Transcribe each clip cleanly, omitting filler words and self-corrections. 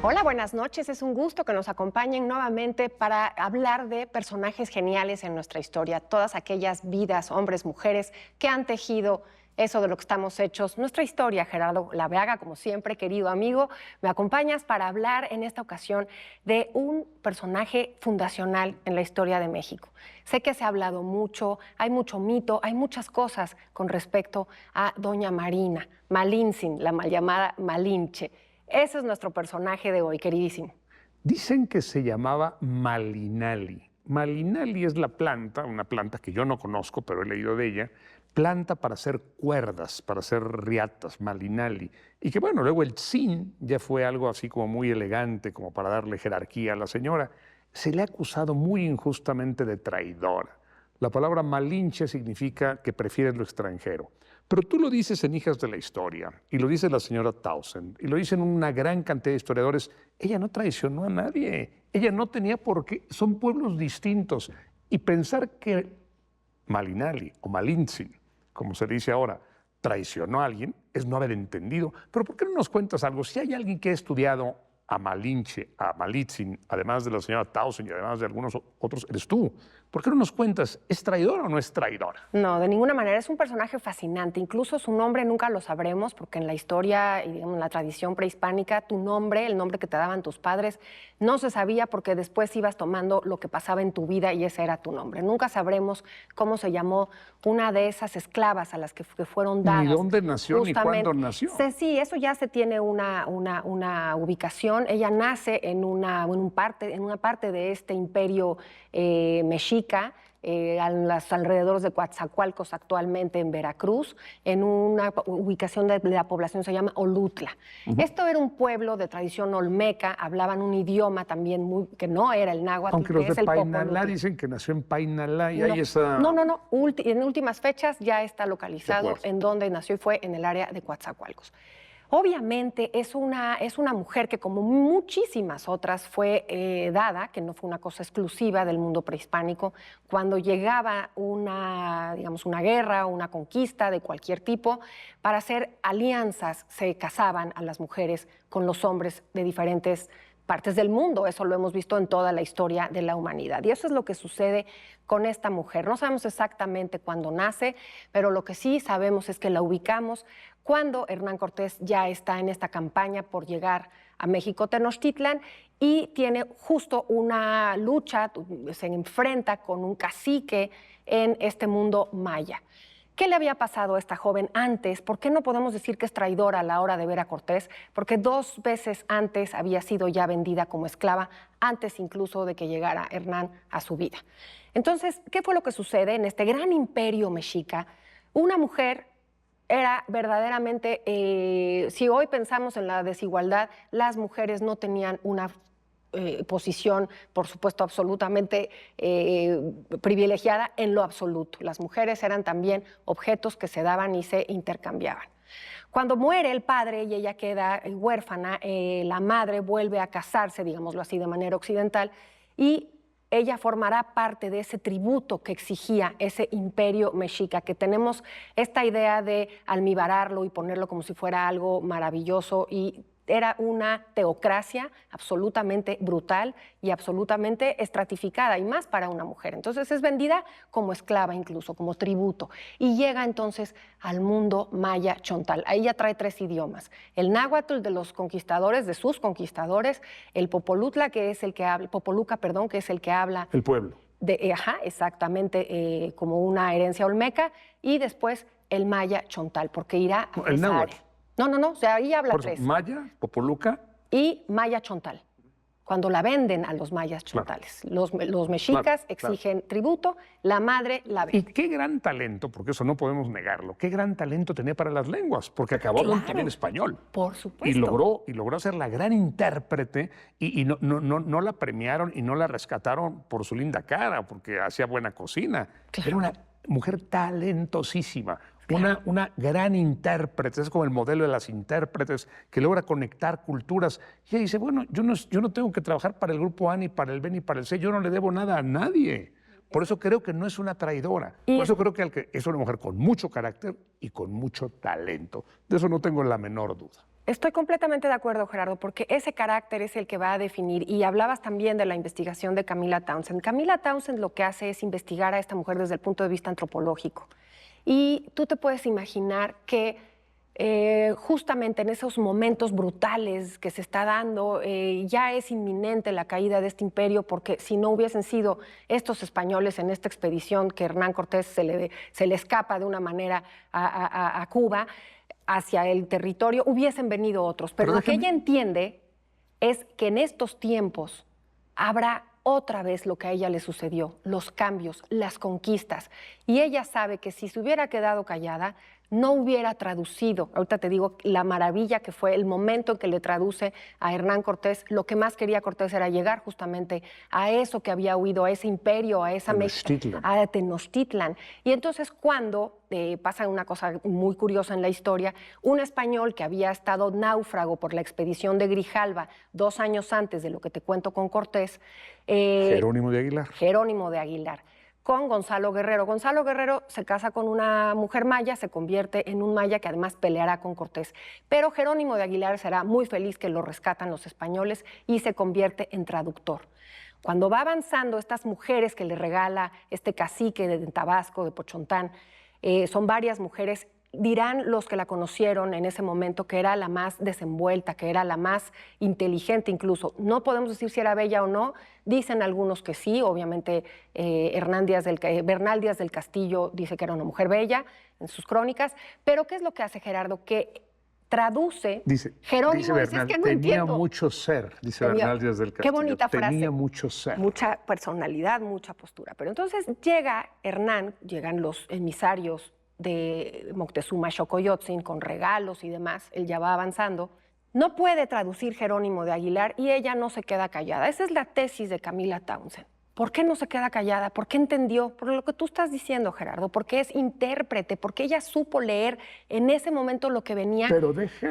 Hola, buenas noches. Es un gusto que nos acompañen nuevamente para hablar de personajes geniales en nuestra historia, todas aquellas vidas, hombres, mujeres, que han tejido eso de lo que estamos hechos. Nuestra historia, Gerardo Laveaga, como siempre, querido amigo, me acompañas para hablar en esta ocasión de un personaje fundacional en la historia de México. Sé que se ha hablado mucho, hay mucho mito, hay muchas cosas con respecto a doña Marina Malintzin, la mal llamada Malinche. Ese es nuestro personaje de hoy, queridísimo. Dicen que se llamaba Malinali. Malinali es la planta, una planta que yo no conozco, pero he leído de ella, planta para hacer cuerdas, para hacer riatas, Malinali. Y que bueno, luego el tzin ya fue algo así como muy elegante, como para darle jerarquía a la señora. Se le ha acusado muy injustamente de traidora. La palabra Malinche significa que prefieres lo extranjero. Pero tú lo dices en Hijas de la Historia, y lo dice la señora Townsend, y lo dicen una gran cantidad de historiadores. Ella no traicionó a nadie, ella no tenía por qué, son pueblos distintos. Y pensar que Malinali o Malintzin, como se dice ahora, traicionó a alguien, es no haber entendido. Pero ¿por qué no nos cuentas algo? Si hay alguien que ha estudiado a Malinche, a Malintzin, además de la señora Townsend y además de algunos otros, eres tú. ¿Por qué no nos cuentas, es traidora o no es traidora? No, de ninguna manera. Es un personaje fascinante. Incluso su nombre nunca lo sabremos, porque en la historia y digamos, en la tradición prehispánica, tu nombre, el nombre que te daban tus padres, no se sabía porque después ibas tomando lo que pasaba en tu vida y ese era tu nombre. Nunca sabremos cómo se llamó una de esas esclavas a las que fueron dadas. Ni dónde nació, justamente. ni cuándo nació. Sí, eso ya se tiene una ubicación. Ella nace en una parte de este imperio mexica, a los alrededores de Coatzacoalcos, actualmente en Veracruz, en una ubicación de la población se llama Olutla. Esto era un pueblo de tradición olmeca, hablaban un idioma también que no era el náhuatl, Aunque que los es de el Painalá popolutla. dicen que nació en Painalá y No, hay esa... no, en últimas fechas ya está localizado en donde nació y fue en el área de Coatzacoalcos. Obviamente es una mujer que, como muchísimas otras, fue dada, que no fue una cosa exclusiva del mundo prehispánico. Cuando llegaba digamos, una guerra o una conquista de cualquier tipo, para hacer alianzas se casaban a las mujeres con los hombres de diferentes partes del mundo. Eso lo hemos visto en toda la historia de la humanidad. Y eso es lo que sucede con esta mujer. No sabemos exactamente cuándo nace, pero lo que sí sabemos es que la ubicamos cuando Hernán Cortés ya está en esta campaña por llegar a México Tenochtitlan y tiene justo una lucha, se enfrenta con un cacique en este mundo maya. ¿Qué le había pasado a esta joven antes? ¿Por qué no podemos decir que es traidora a la hora de ver a Cortés? Porque 2 veces antes había sido ya vendida como esclava, antes incluso de que llegara Hernán a su vida. Entonces, ¿qué fue lo que sucede en este gran imperio mexica? Una mujer era verdaderamente, si hoy pensamos en la desigualdad, las mujeres no tenían una posición, por supuesto, absolutamente privilegiada en lo absoluto. Las mujeres eran también objetos que se daban y se intercambiaban. Cuando muere el padre y ella queda huérfana, la madre vuelve a casarse, digámoslo así, de manera occidental, y ella formará parte de ese tributo que exigía ese imperio mexica, que tenemos esta idea de almibararlo y ponerlo como si fuera algo maravilloso, y era una teocracia absolutamente brutal y absolutamente estratificada, y más para una mujer. Entonces es vendida como esclava incluso, como tributo, y llega entonces al mundo maya chontal. Ahí ya trae 3 idiomas: el náhuatl de los conquistadores, de sus conquistadores, el popolutla, que es el que habla, popoluca, perdón, que es el que habla El pueblo. exactamente, como una herencia olmeca, y después el maya chontal, porque irá a El esa náhuatl. área. No, o sea, ahí habla Por eso, 3. Maya, Popoluca. Y maya chontal, cuando la venden a los mayas chontales. Los mexicas exigen tributo, la madre la Y vende. qué gran talento, porque eso no podemos negarlo, qué gran talento tenía para las lenguas, porque acabó también español. Por supuesto. Y logró ser la gran intérprete y no la premiaron y no la rescataron por su linda cara, porque hacía buena cocina. Claro. Era una mujer talentosísima. Una gran intérprete, es como el modelo de las intérpretes que logra conectar culturas. Y ella dice, bueno, yo no tengo que trabajar para el grupo A, ni para el B, ni para el C, yo no le debo nada a nadie. Por eso creo que no es una traidora. Por eso creo que es una mujer con mucho carácter y con mucho talento. De eso no tengo la menor duda. Estoy completamente de acuerdo, Gerardo, porque ese carácter es el que va a definir. Y hablabas también de la investigación de Camila Townsend. Camila Townsend lo que hace es investigar a esta mujer desde el punto de vista antropológico. Y tú te puedes imaginar que justamente en esos momentos brutales que se está dando, ya es inminente la caída de este imperio, porque si no hubiesen sido estos españoles en esta expedición que Hernán Cortés se le escapa de una manera a Cuba, hacia el territorio, hubiesen venido otros. Pero lo que ella entiende es que en estos tiempos habrá otra vez lo que a ella le sucedió, los cambios, las conquistas. Y ella sabe que si se hubiera quedado callada, no hubiera traducido, ahorita te digo, la maravilla que fue el momento en que le traduce a Hernán Cortés. Lo que más quería Cortés era llegar justamente a eso que había huido, a ese imperio, a esa a Tenochtitlan. Y entonces cuando pasa una cosa muy curiosa en la historia, un español que había estado náufrago por la expedición de Grijalva 2 años antes de lo que te cuento con Cortés. Jerónimo de Aguilar. Jerónimo de Aguilar. Con Gonzalo Guerrero. Gonzalo Guerrero se casa con una mujer maya, se convierte en un maya que además peleará con Cortés. Pero Jerónimo de Aguilar será muy feliz que lo rescatan los españoles y se convierte en traductor. Cuando va avanzando, estas mujeres que le regala este cacique de Tabasco, de Pochontán, son varias mujeres. Dirán los que la conocieron en ese momento que era la más desenvuelta, que era la más inteligente incluso. No podemos decir si era bella o no, dicen algunos que sí, obviamente Bernal Díaz del Castillo dice que era una mujer bella en sus crónicas, pero ¿qué es lo que hace Gerardo? Que traduce, Jerónimo dice, es que no tenía mucho ser, dice Bernal Díaz del Castillo. Qué bonita frase. Tenía mucho ser. Mucha personalidad, mucha postura. Pero entonces llega Hernán, llegan los emisarios de Moctezuma Xocoyotzin con regalos y demás, él ya va avanzando. No puede traducir Jerónimo de Aguilar y ella no se queda callada. Esa es la tesis de Camila Townsend. ¿Por qué no se queda callada? ¿Por qué entendió? Por lo que tú estás diciendo, Gerardo, porque es intérprete, porque ella supo leer en ese momento lo que venía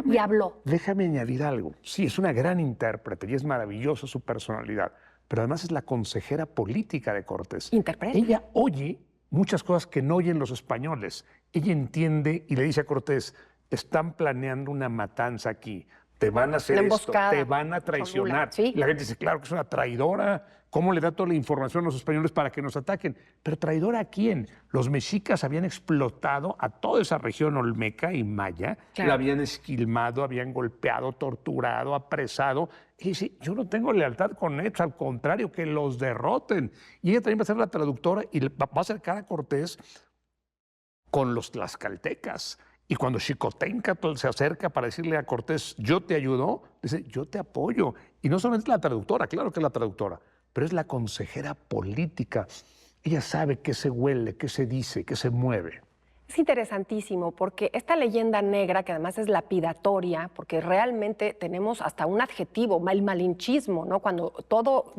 y habló. Déjame añadir algo. Sí, es una gran intérprete y es maravillosa su personalidad, pero además es la consejera política de Cortés. Interpreta. Ella oye muchas cosas que no oyen los españoles. Ella entiende y le dice a Cortés, están planeando una matanza aquí, te van a hacer esto, te van a traicionar. ¿Sí? Y la gente dice, claro que es una traidora, ¿cómo le da toda la información a los españoles para que nos ataquen? Pero ¿traidora a quién? Los mexicas habían explotado a toda esa región olmeca y maya, la habían esquilmado, habían golpeado, torturado, apresado. Y dice, yo no tengo lealtad con ellos, al contrario, que los derroten. Y ella también va a ser la traductora y va a acercar a Cortés con los tlaxcaltecas. Y cuando Xicoténcatl se acerca para decirle a Cortés, yo te ayudo, dice, yo te apoyo. Y no solamente es la traductora, claro que es la traductora, pero es la consejera política. Ella sabe qué se huele, qué se dice, qué se mueve. Es interesantísimo porque esta leyenda negra, que además es lapidatoria, porque realmente tenemos hasta un adjetivo, el malinchismo, ¿no? Cuando todo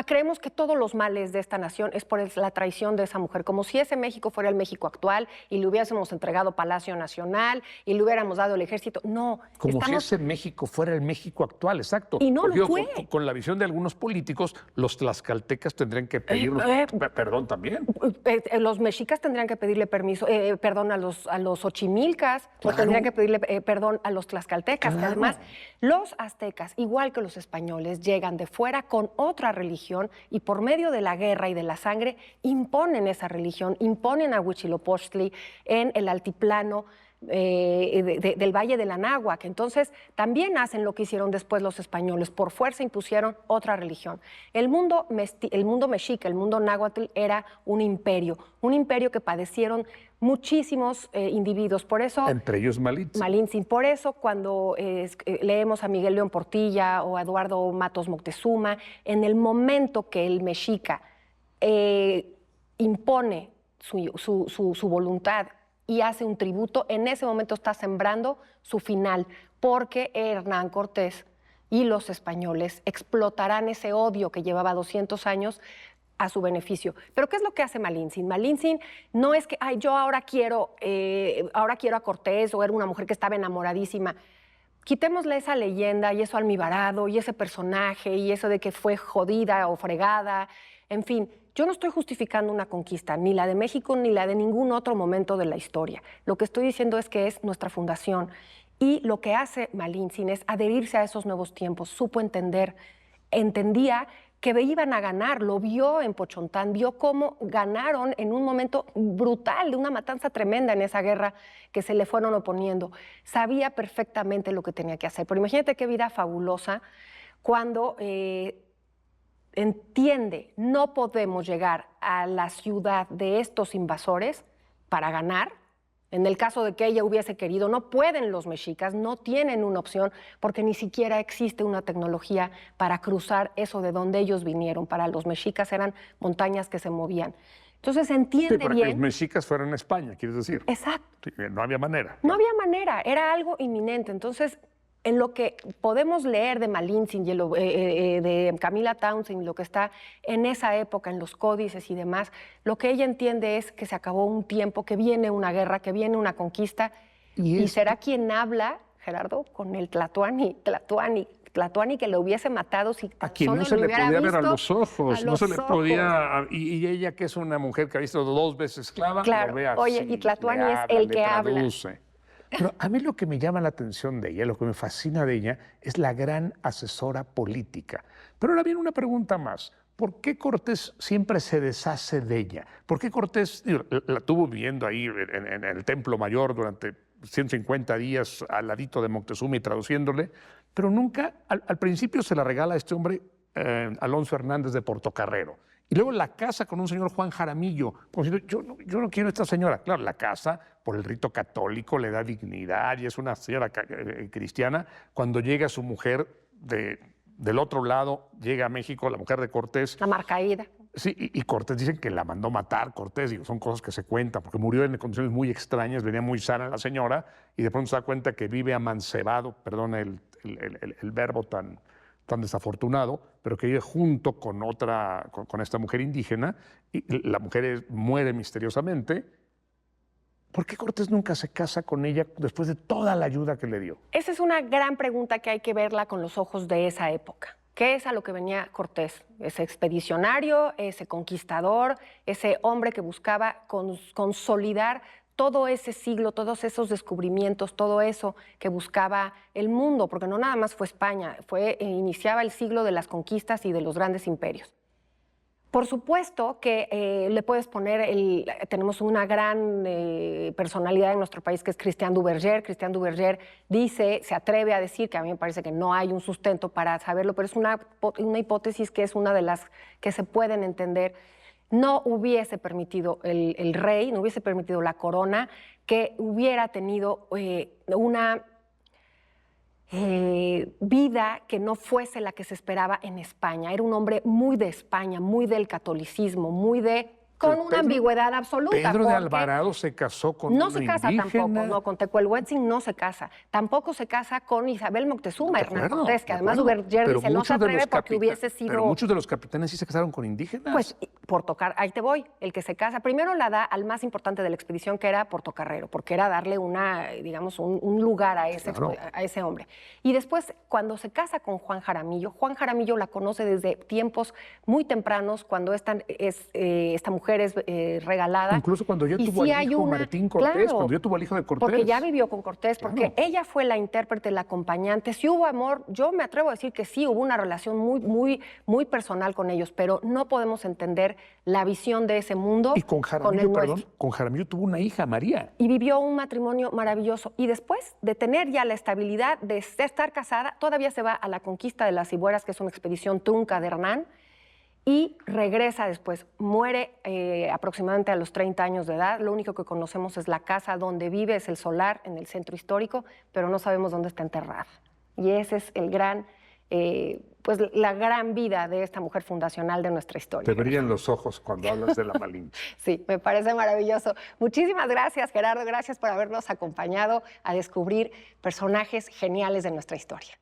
creemos que todos los males de esta nación es por la traición de esa mujer, como si ese México fuera el México actual y le hubiésemos entregado Palacio Nacional y le hubiéramos dado el ejército. No. Como si ese México fuera el México actual, exacto. Y no lo fue. Con la visión de algunos políticos, los tlaxcaltecas tendrían que pedirnos perdón también. Los mexicas tendrían que pedirle permiso, perdón a los ochimilcas, o tendrían que pedirle perdón a los tlaxcaltecas. Que además, los aztecas, igual que los españoles, llegan de fuera con otra religión y por medio de la guerra y de la sangre imponen esa religión, imponen a Huitzilopochtli en el altiplano del Valle del Anáhuac. Entonces también hacen lo que hicieron después los españoles, por fuerza impusieron otra religión. El mundo mexica, el mundo náhuatl era un imperio que padecieron muchísimos individuos. Por eso, entre ellos Malintzin. Por eso cuando leemos a Miguel León Portilla o a Eduardo Matos Moctezuma, en el momento que el mexica impone su voluntad y hace un tributo, en ese momento está sembrando su final, porque Hernán Cortés y los españoles explotarán ese odio que llevaba 200 años a su beneficio. Pero ¿qué es lo que hace Malintzin? Malintzin no es que, yo ahora quiero a Cortés, o era una mujer que estaba enamoradísima. Quitémosle esa leyenda y eso almibarado y ese personaje y eso de que fue jodida o fregada, en fin. Yo no estoy justificando una conquista, ni la de México, ni la de ningún otro momento de la historia. Lo que estoy diciendo es que es nuestra fundación Y lo que hace Malintzin es adherirse a esos nuevos tiempos, supo entendía que iban a ganar, lo vio en Pochontán, vio cómo ganaron en un momento brutal, de una matanza tremenda en esa guerra que se le fueron oponiendo. Sabía perfectamente lo que tenía que hacer, pero imagínate qué vida fabulosa cuando entiende, no podemos llegar a la ciudad de estos invasores para ganar. En el caso de que ella hubiese querido, no pueden los mexicas, no tienen una opción porque ni siquiera existe una tecnología para cruzar eso de donde ellos vinieron. Para los mexicas eran montañas que se movían. Entonces entiende para bien. Que los mexicas fueran a España, quieres decir. Exacto. Sí, no había manera. No había manera, era algo inminente. Entonces, en lo que podemos leer de Malintzin y de Camila Townsend, lo que está en esa época, en los códices y demás, lo que ella entiende es que se acabó un tiempo, que viene una guerra, que viene una conquista, y será quien habla, Gerardo, con el Tlatoani que lo hubiese matado si a quien no se le podía ver a los ojos, no se le podía, y ella que es una mujer que ha visto 2 veces esclava, claro, lo ve así, oye, y Tlatoani es el que habla. Pero a mí lo que me llama la atención de ella, lo que me fascina de ella, es la gran asesora política. Pero ahora viene una pregunta más. ¿Por qué Cortés siempre se deshace de ella? ¿Por qué Cortés la tuvo viviendo ahí en el Templo Mayor durante 150 días al ladito de Moctezuma y traduciéndole? Pero nunca, al principio se la regala a este hombre, Alonso Hernández de Portocarrero. Y luego la casa con un señor Juan Jaramillo. Como diciendo, yo no quiero a esta señora. Claro, la casa, por el rito católico, le da dignidad y es una señora cristiana. Cuando llega su mujer del otro lado, llega a México, la mujer de Cortés. La Marcaída. Sí, y Cortés dicen que la mandó matar, Cortés, digo, son cosas que se cuentan, porque murió en condiciones muy extrañas, venía muy sana la señora, y de pronto se da cuenta que vive amancebado, perdón el verbo tan desafortunado, pero que vive junto con esta mujer indígena, y la mujer muere misteriosamente. ¿Por qué Cortés nunca se casa con ella después de toda la ayuda que le dio? Esa es una gran pregunta que hay que verla con los ojos de esa época. ¿Qué es a lo que venía Cortés? Ese expedicionario, ese conquistador, ese hombre que buscaba consolidar todo ese siglo, todos esos descubrimientos, todo eso que buscaba el mundo, porque no nada más fue España, iniciaba el siglo de las conquistas y de los grandes imperios. Por supuesto que le puedes poner, tenemos una gran personalidad en nuestro país que es Christian Duverger. Christian Duverger se atreve a decir, que a mí me parece que no hay un sustento para saberlo, pero es una hipótesis que es una de las que se pueden entender. No hubiese permitido el rey, no hubiese permitido la corona, que hubiera tenido una vida que no fuese la que se esperaba en España. Era un hombre muy de España, muy del catolicismo, con una ambigüedad absoluta. Pedro de Alvarado se casó con una indígena. No se casa tampoco, no, con Tecuelhuetzin no se casa. Tampoco se casa con Isabel Moctezuma, Hernán Cortés, que además Duverger dice no se atreve porque hubiese sido... Pero muchos de los capitanes sí se casaron con indígenas. Pues ahí te voy, el que se casa, primero la da al más importante de la expedición, que era Portocarrero, porque era darle un lugar a ese hombre. Y después, cuando se casa con Juan Jaramillo la conoce desde tiempos muy tempranos, cuando esta mujer es regalada. Incluso cuando ya tuvo al hijo Martín Cortés, claro, cuando ya tuvo al hijo de Cortés. Porque ya vivió con Cortés, porque ella fue la intérprete, la acompañante. Si hubo amor, yo me atrevo a decir que sí, hubo una relación muy personal con ellos, pero no podemos entender la visión de ese mundo. Y con Jaramillo tuvo una hija, María. Y vivió un matrimonio maravilloso. Y después de tener ya la estabilidad de estar casada, todavía se va a la conquista de las Cibueras, que es una expedición trunca de Hernán, y regresa después. Muere aproximadamente a los 30 años de edad. Lo único que conocemos es la casa donde vive, es el solar en el centro histórico, pero no sabemos dónde está enterrada. Y ese es la gran vida de esta mujer fundacional de nuestra historia. Te brillan los ojos cuando hablas de la Malinche. Sí, me parece maravilloso. Muchísimas gracias, Gerardo. Gracias por habernos acompañado a descubrir personajes geniales de nuestra historia.